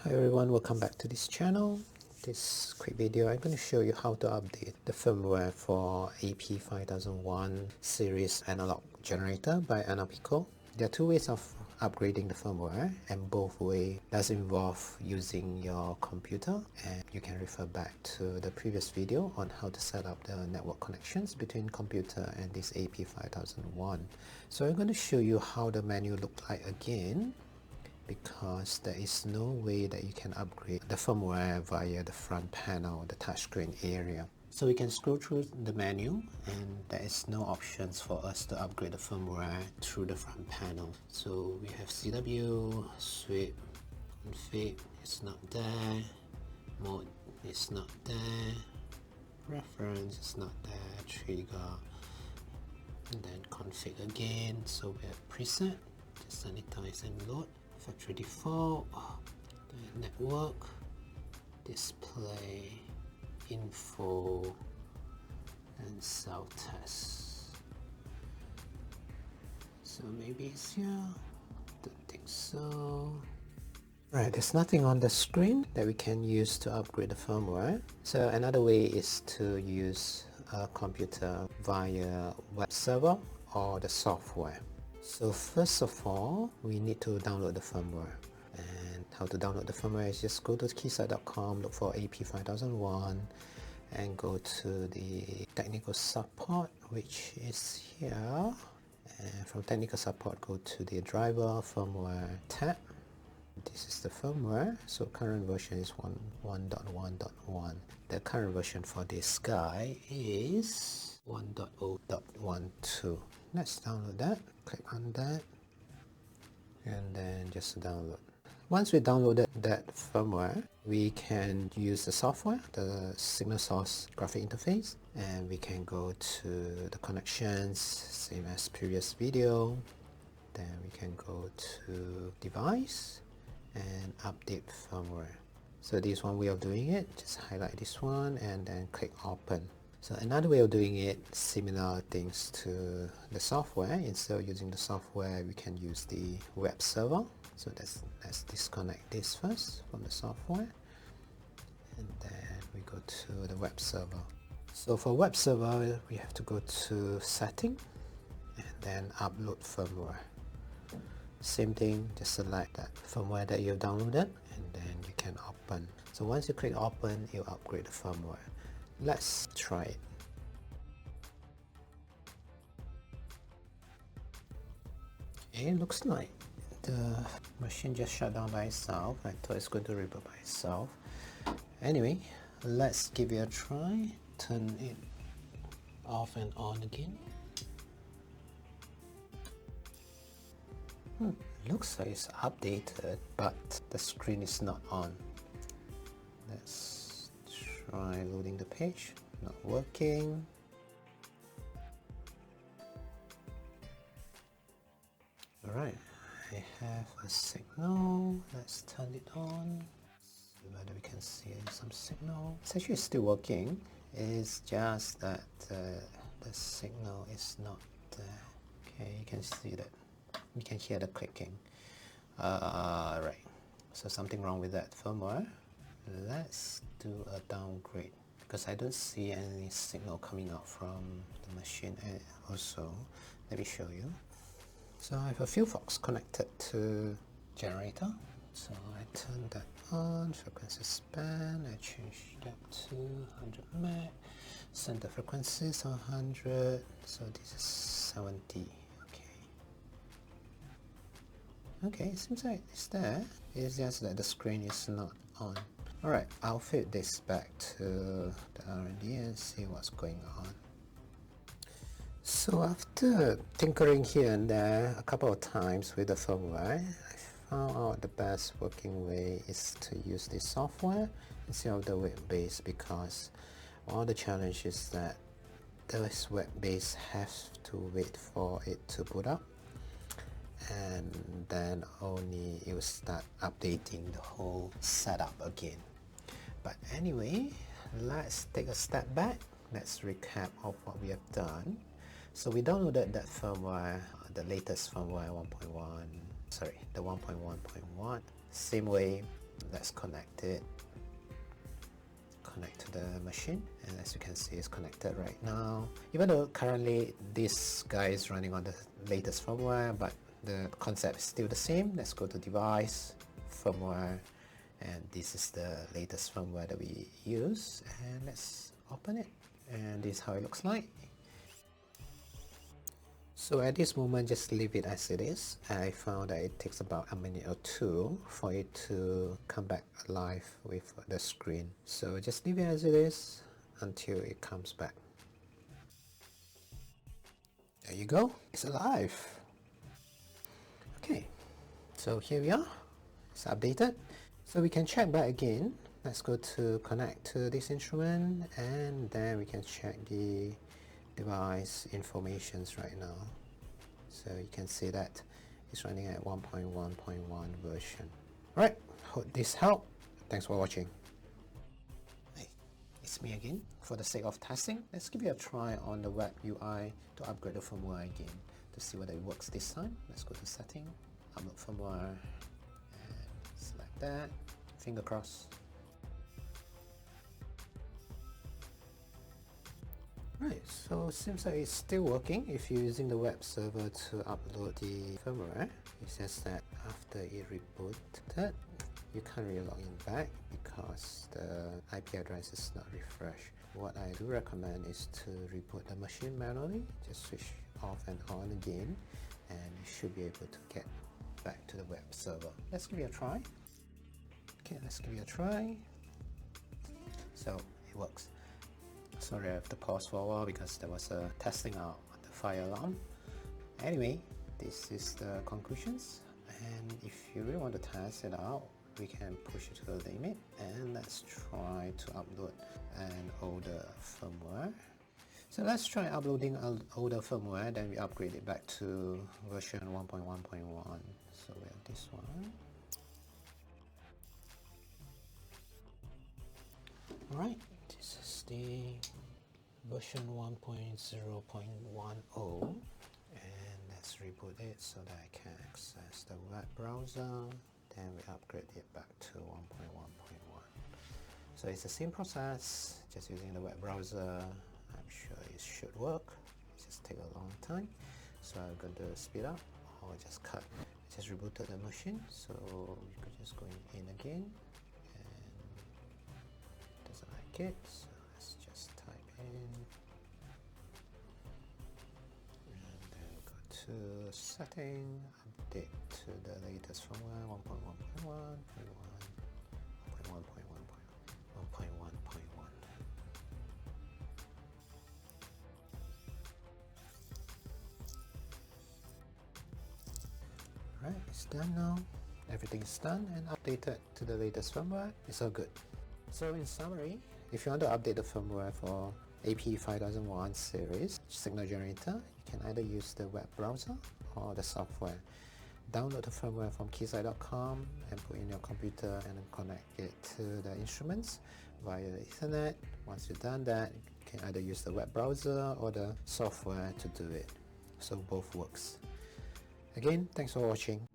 Hi everyone, welcome back to this channel. This quick video I'm going to show you how to update the firmware for AP5001 series analog generator by Anapico. There are two ways of upgrading the firmware, and both ways does involve using your computer, and you can refer back to the previous video on how to set up the network connections between computer and this AP5001. So I'm going to show you how the menu looks like again, because there is no way that you can upgrade the firmware via the front panel, the touchscreen area. So we can scroll through the menu, and there is no options for us to upgrade the firmware through the front panel. So we have CW, sweep, config, it's not there, mode is not there, reference is not there, trigger, and then config again. So we have preset, just sanitize and load. Factory default, the network, display, info, and cell test. So maybe it's here, don't think so. Right, there's nothing on the screen that we can use to upgrade the firmware. So another way is to use a computer via web server or the software. So first of all, we need to download the firmware. And how to download the firmware is just go to keysite.com, look for AP5001, and go to the technical support, which is here. And from technical support, go to the driver firmware tab. This is the firmware, so current version is 1.1.1. The current version for this guy is 1.0.12. Let's download that. Click on that, and then just download. Once we downloaded that firmware, we can use the software, the signal source graphic interface, and we can go to the connections, same as previous video. Then we can go to device and update firmware. So this is one way of doing it. Just highlight this one and then click open. So another way of doing it, similar things to the software. Instead of using the software, we can use the web server. So let's disconnect this first from the software, and then we go to the web server. So for web server, we have to go to setting and then upload firmware. Same thing, just select that firmware that you've downloaded, and then you can open. So once you click open, you upgrade the firmware. Let's try it. Okay, it looks like the machine just shut down by itself. I thought it's going to reboot by itself. Anyway, let's give it a try. Turn it off and on again. Looks like it's updated, but the screen is not on. Let's try loading the page. Not working. Alright, I have a signal. Let's turn it on. See whether we can see some signal. It's actually still working. It's just that the signal is not there. Okay, you can see that. You can hear the clicking. Right. So something wrong with that firmware. Let's do a downgrade, because I don't see any signal coming out from the machine. And also, let me show you. So I have a fuse box connected to generator. So I turn that on, frequency span, I change that to 100 meg. Center frequency is 100, so this is 70. Okay, it seems like it's there. It's just that the screen is not on. Alright, I'll feed this back to the R&D and see what's going on. So after tinkering here and there a couple of times with the firmware, I found out the best working way is to use this software instead of the web-based, because one of the challenges is that this web-based has to wait for it to boot up, and then only it will start updating the whole setup again. But anyway, let's take a step back. Let's recap of what we have done. So we downloaded that firmware, the latest firmware 1.1, sorry, the 1.1.1. Same way Let's connect it. Connect to the machine, and as you can see, it's connected right now. Even though currently this guy is running on the latest firmware, but the concept is still the same. Let's go to device, firmware, and this is the latest firmware that we use, and let's open it, and this is how it looks like. So at this moment, just leave it as it is. I found that it takes about a minute or two for it to come back alive with the screen. So just leave it as it is until it comes back. There you go, it's alive. Okay, so here we are, it's updated. So we can check back again. Let's go to connect to this instrument, and then we can check the device informations right now. So you can see that it's running at 1.1.1 version. Alright, hope this helped. Thanks for watching. Hey, it's me again. For the sake of testing, let's give it a try on the web UI to upgrade the firmware again to see whether it works this time. Let's go to setting, upload firmware, and select that. Finger crossed. Right, so it seems like it's still working if you're using the web server to upload the firmware. It says that after it rebooted, you can't really log in back because the IP address is not refreshed. What I do recommend is to reboot the machine manually. Just switch off and on again, and you should be able to get back to the web server. Let's give it a try. Okay, let's give it a try. So it works. Sorry, I have to pause for a while because there was a testing out the fire alarm. Anyway, this is the conclusions, and if you really want to test it out, we can push it to the limit, and let's try to upload an older firmware. So let's try uploading an older firmware, then we upgrade it back to version 1.1.1. So we have this one. Alright, this is the version 1.0.10, and let's reboot it so that I can access the web browser. Then we upgrade it back to 1.1.1. So it's the same process, just using the web browser. I'm sure it should work. It just take a long time, so I'm going to speed up or just cut. I just rebooted the machine, so we could just go in again, and it doesn't like it, so let's just type in, and then go to setting, update to the latest firmware 1.1.1.1.1.1.1.1. Right, it's done now. Everything is done and updated to the latest firmware. It's all good. So in summary, if you want to update the firmware for AP5001 series signal generator, you can either use the web browser or the software. Download the firmware from keysite.com and put in your computer and connect it to the instruments via the Ethernet. Once you've done that, you can either use the web browser or the software to do it. So both works. Again, thanks for watching.